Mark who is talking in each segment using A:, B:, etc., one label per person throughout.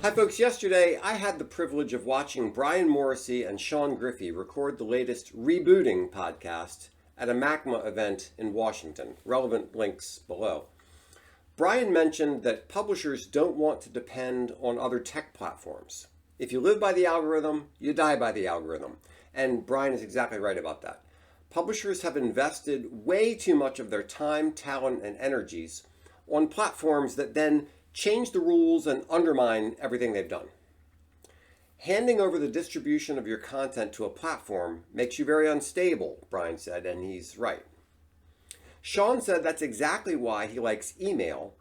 A: Hi folks, yesterday I had the privilege of watching Brian Morrissey and Sean Griffey record the latest Rebooting podcast at a MACMA event in Washington. Relevant links below. Brian mentioned that publishers don't want to depend on other tech platforms. If you live by the algorithm, you die by the algorithm. And Brian is exactly right about that. Publishers have invested way too much of their time, talent, and energies on platforms that then change the rules and undermine everything they've done. Handing over the distribution of your content to a platform makes you very unstable, Brian said, and he's right. Sean said that's exactly why he likes email,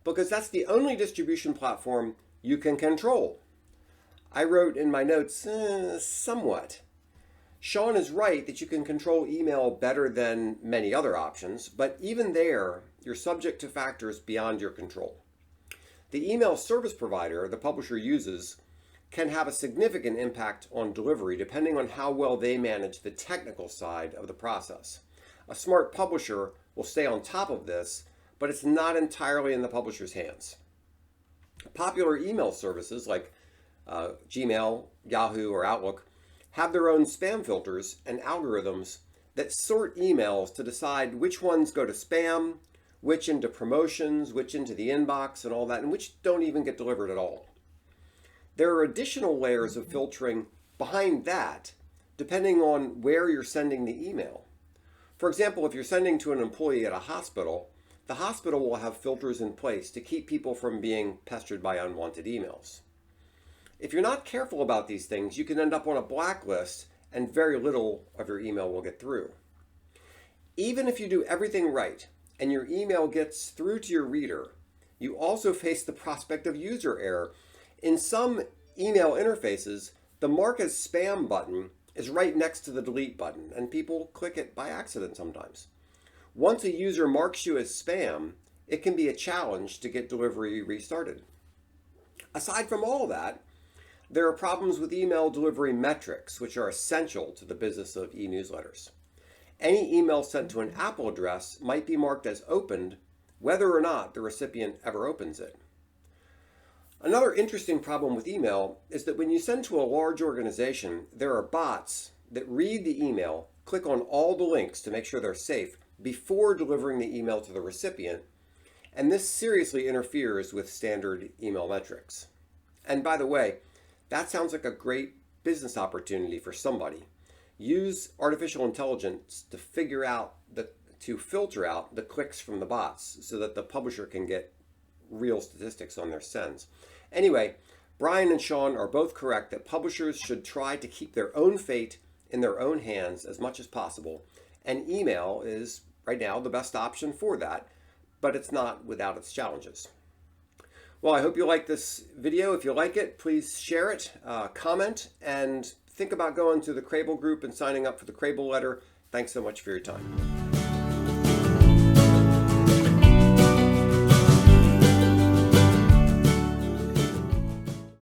A: because that's the only distribution platform you can control. I wrote in my notes, somewhat. Sean is right that you can control email better than many other options, but even there, you're subject to factors beyond your control. The email service provider the publisher uses can have a significant impact on delivery depending on how well they manage the technical side of the process. A smart publisher will stay on top of this, but it's not entirely in the publisher's hands. Popular email services like Gmail, Yahoo, or Outlook have their own spam filters and algorithms that sort emails to decide which ones go to spam, which into promotions, which into the inbox and all that, and which don't even get delivered at all. There are additional layers of filtering behind that, depending on where you're sending the email. For example, if you're sending to an employee at a hospital, the hospital will have filters in place to keep people from being pestered by unwanted emails. If you're not careful about these things, you can end up on a blacklist and very little of your email will get through. Even if you do everything right, and your email gets through to your reader, you also face the prospect of user error. In some email interfaces, the mark as spam button is right next to the delete button, and people click it by accident sometimes. Once a user marks you as spam, it can be a challenge to get delivery restarted. Aside from all that, there are problems with email delivery metrics, which are essential to the business of e-newsletters. Any email sent to an Apple address might be marked as opened, whether or not the recipient ever opens it. Another interesting problem with email is that when you send to a large organization, there are bots that read the email, click on all the links to make sure they're safe before delivering the email to the recipient, and this seriously interferes with standard email metrics. And by the way, that sounds like a great business opportunity for somebody. Use artificial intelligence to filter out the clicks from the bots so that the publisher can get real statistics on their sends. Anyway, Brian and Sean are both correct that publishers should try to keep their own fate in their own hands as much as possible, and email is right now the best option for that, but it's not without its challenges. Well, I hope you like this video. If you like it, please share it, comment, and think about going to the Crable group and signing up for the Crable letter. Thanks so much for your time.